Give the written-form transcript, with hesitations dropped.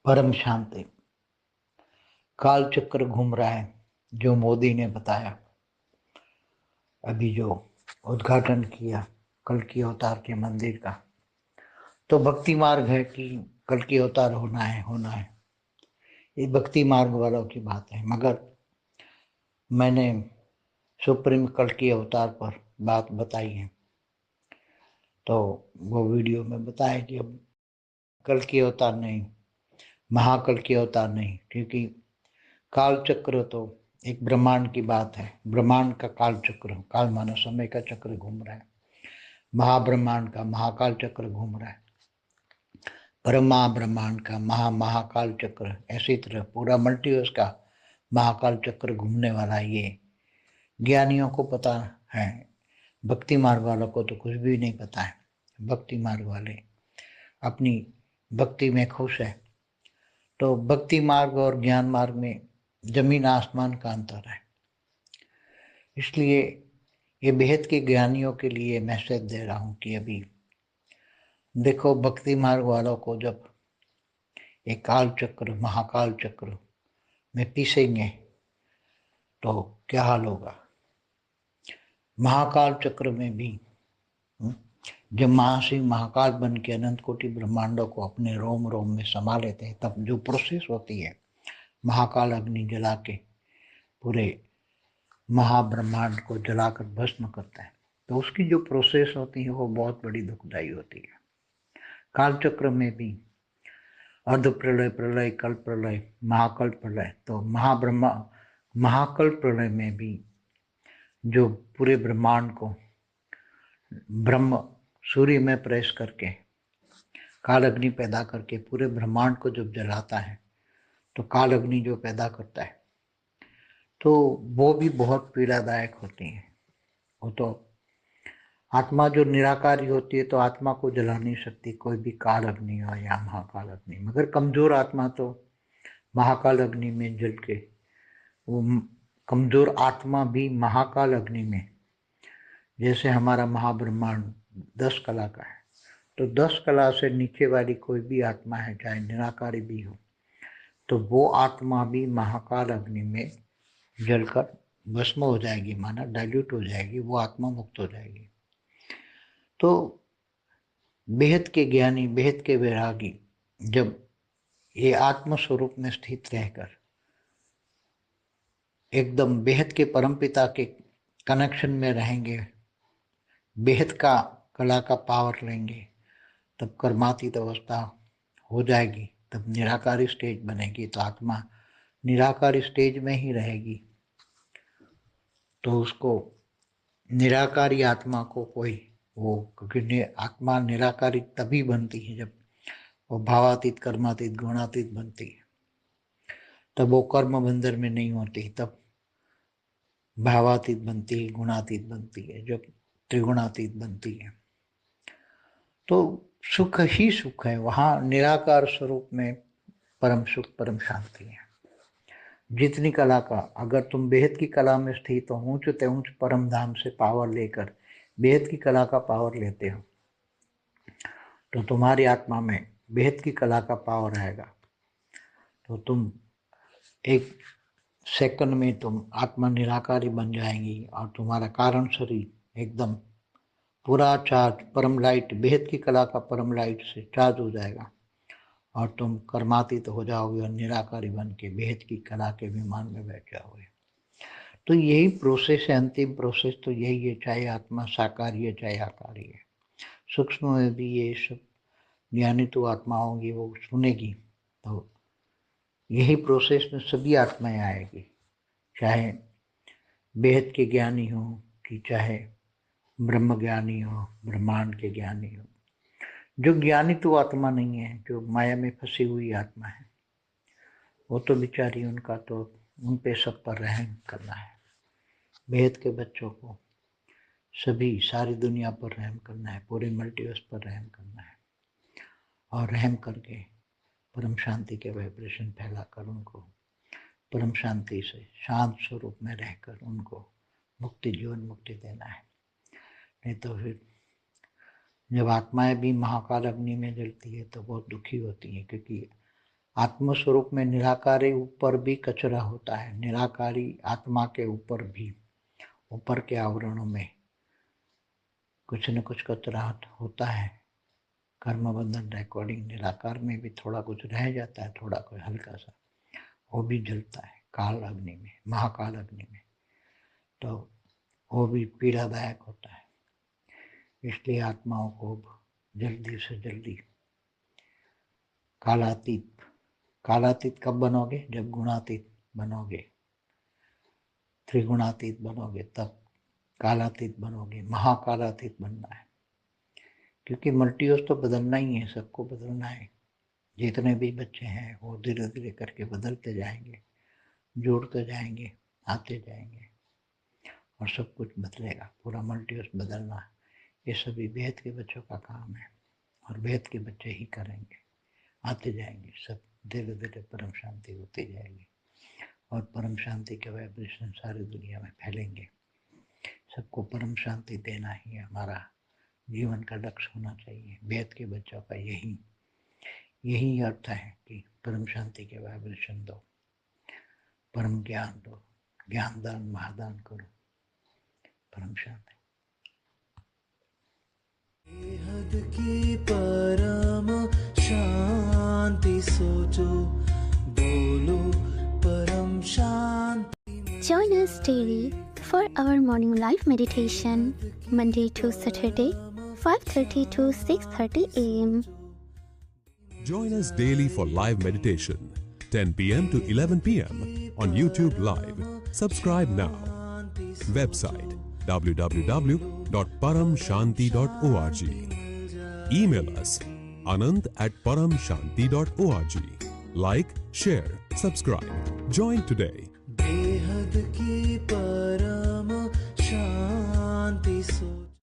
परम शांति। काल चक्र घूम रहा है जो मोदी ने बताया, अभी जो उद्घाटन किया कल्कि अवतार के मंदिर का, तो भक्ति मार्ग है कि कल्कि अवतार होना है। ये भक्ति मार्ग वालों की बात है, मगर मैंने सुप्रीम कल्कि अवतार पर बात बताई है, तो वो वीडियो में बताया कि अब कल्कि अवतार नहीं, महाकल्कि अवतार नहीं, क्योंकि काल चक्र तो एक ब्रह्मांड की बात है। ब्रह्मांड का काल चक्र, काल मानव समय का चक्र घूम रहा है, महाब्रह्मांड का महाकाल चक्र घूम रहा है, ब्रह्मा ब्रह्मांड का महाकाल चक्र, ऐसी तरह पूरा मल्टीवर्स का महाकाल चक्र घूमने वाला ये ज्ञानियों को पता है। भक्ति मार्ग वालों को तो कुछ भी नहीं पता है। भक्ति मार्ग वाले अपनी भक्ति में खुश है। तो भक्ति मार्ग और ज्ञान मार्ग में जमीन आसमान का अंतर है। इसलिए ये बेहद के ज्ञानियों के लिए मैसेज दे रहा हूँ कि अभी देखो, भक्ति मार्ग वालों को जब एक काल चक्र महाकाल चक्र में पीसेंगे तो क्या हाल होगा। महाकाल चक्र में भी जब महाशिव महाकाल बन के अनंत कोटि ब्रह्मांडों को अपने रोम रोम में समा लेते हैं, तब जो प्रोसेस होती है, महाकाल अग्नि जला के पूरे महाब्रह्मांड को जलाकर भस्म करता है, तो उसकी जो प्रोसेस होती है वो बहुत बड़ी दुखदायी होती है। काल चक्र में भी अर्ध प्रलय, प्रलय, कल्प प्रलय, महाकल्प प्रलय, तो महाकल्प प्रलय में भी जो पूरे ब्रह्मांड को ब्रह्म सूर्य में प्रवेश करके काल अग्नि पैदा करके पूरे ब्रह्मांड को जब जलाता है, तो काल अग्नि जो पैदा करता है तो वो भी बहुत पीड़ादायक होती है। वो तो आत्मा जो निराकारी होती है तो आत्मा को जला नहीं सकती कोई भी काल अग्नि हो या महाकाल अग्नि, मगर कमजोर आत्मा तो महाकाल अग्नि में जल के, वो कमजोर आत्मा भी महाकाल अग्नि में, जैसे हमारा महाब्रह्मांड 10 कला का है, तो 10 कला से नीचे वाली कोई भी आत्मा है, चाहे निराकारी भी हो, तो वो आत्मा भी महाकाल अग्नि में जलकर भस्म हो जाएगी, माना डाइल्यूट हो जाएगी, वो आत्मा मुक्त हो जाएगी। तो बेहद के ज्ञानी, बेहद के वैरागी जब ये आत्म स्वरूप में स्थित रहकर एकदम बेहद के परमपिता के कनेक्शन में रहेंगे, बेहद का कला का पावर लेंगे, तब कर्मातीत अवस्था हो जाएगी, तब निराकारी स्टेज बनेगी, तो आत्मा निराकारी स्टेज में ही रहेगी। तो उसको निराकारी आत्मा को कोई वो, क्योंकि आत्मा निराकारी तभी बनती है जब वो भावातीत, कर्मातीत, गुणातीत बनती है, तब वो कर्म बंधन में नहीं होती, तब भावातीत बनती है, गुणातीत बनती है, जब त्रिगुणातीत बनती है। तो सुख ही सुख है, वहां निराकार स्वरूप में परम सुख, परम शांति है। जितनी कला का, अगर तुम बेहद की कला में स्थित हो, ऊंच ते ऊंच परम धाम से पावर लेकर बेहद की कला का पावर लेते हो, तो तुम्हारी आत्मा में बेहद की कला का पावर आएगा, तो तुम एक सेकंड में तुम आत्मा निराकारी बन जाएंगी और तुम्हारा कारण शरीर एकदम पूरा चार्ज, परम लाइट, बेहद की कला का परम लाइट से चार्ज हो जाएगा और तुम कर्मातीत हो जाओगे और निराकारी बन के बेहद की कला के विमान में बैठ जाओगे। तो यही प्रोसेस है, अंतिम प्रोसेस तो यही है, चाहे आत्मा साकारी है चाहे आकारी है। सूक्ष्म में भी ये सब ज्ञानी तो आत्मा होंगी, वो सुनेगी, तो यही प्रोसेस में सभी आत्माएं आएगी, चाहे बेहद के ज्ञानी हो कि चाहे ब्रह्म ज्ञानी हो, ब्रह्मांड के ज्ञानी हो। जो ज्ञानी तो आत्मा नहीं है, जो माया में फंसी हुई आत्मा है, वो तो बेचारी, उनका तो उन पे सब पर रहम करना है। बेहद के बच्चों को सभी सारी दुनिया पर रहम करना है, पूरे मल्टीवर्स पर रहम करना है और रहम करके परम शांति के वाइब्रेशन फैलाकर उनको परम शांति से शांत स्वरूप में रहकर उनको मुक्ति, जीवन मुक्ति देना है। नहीं तो फिर जब आत्माएं भी महाकाल अग्नि में जलती है तो बहुत दुखी होती है, क्योंकि आत्मस्वरूप में निराकारी ऊपर भी कचरा होता है, निराकारी आत्मा के ऊपर भी, ऊपर के आवरणों में कुछ न कुछ कचरा होता है। कर्म बंधन रिकॉर्डिंग निराकार में भी थोड़ा कुछ रह जाता है, थोड़ा कुछ हल्का सा, वो भी जलता है काल अग्नि में, महाकाल अग्नि में, तो वो भी पीड़ादायक होता है। इसलिए आत्माओं को जल्दी से जल्दी कालातीत कब बनोगे? जब गुणातीत बनोगे, त्रिगुणातीत बनोगे, तब कालातीत बनोगे। महाकालातीत बनना है, क्योंकि मल्टीवर्स तो बदलना ही है, सबको बदलना है। जितने भी बच्चे हैं वो धीरे धीरे करके बदलते जाएंगे, जुड़ते जाएंगे, आते जाएंगे और सब कुछ बदलेगा। पूरा मल्टीवर्स बदलना, ये सभी वेद के बच्चों का काम है और वेद के बच्चे ही करेंगे। आते जाएंगे सब, धीरे धीरे परम शांति होती जाएगी और परम शांति के वाइब्रेशन सारी दुनिया में फैलेंगे। सबको परम शांति देना ही हमारा जीवन का लक्ष्य होना चाहिए। वेद के बच्चों का यही अर्थ है कि परम शांति के वाइब्रेशन दो, परम ज्ञान दो, ज्ञान दान महादान करो, परम शांति। बेहद की परम शांति सोचो, बोलो परम शांति। Join us daily for our morning live meditation, Monday to Saturday, 5:30 to 6:30 a.m. Join us daily for live meditation, 10 p.m. to 11 p.m. on YouTube Live. Subscribe now. Website www.paramshanti.org. Email us anant@paramshanti.org. Like, share, subscribe. Join today. बेहद की परम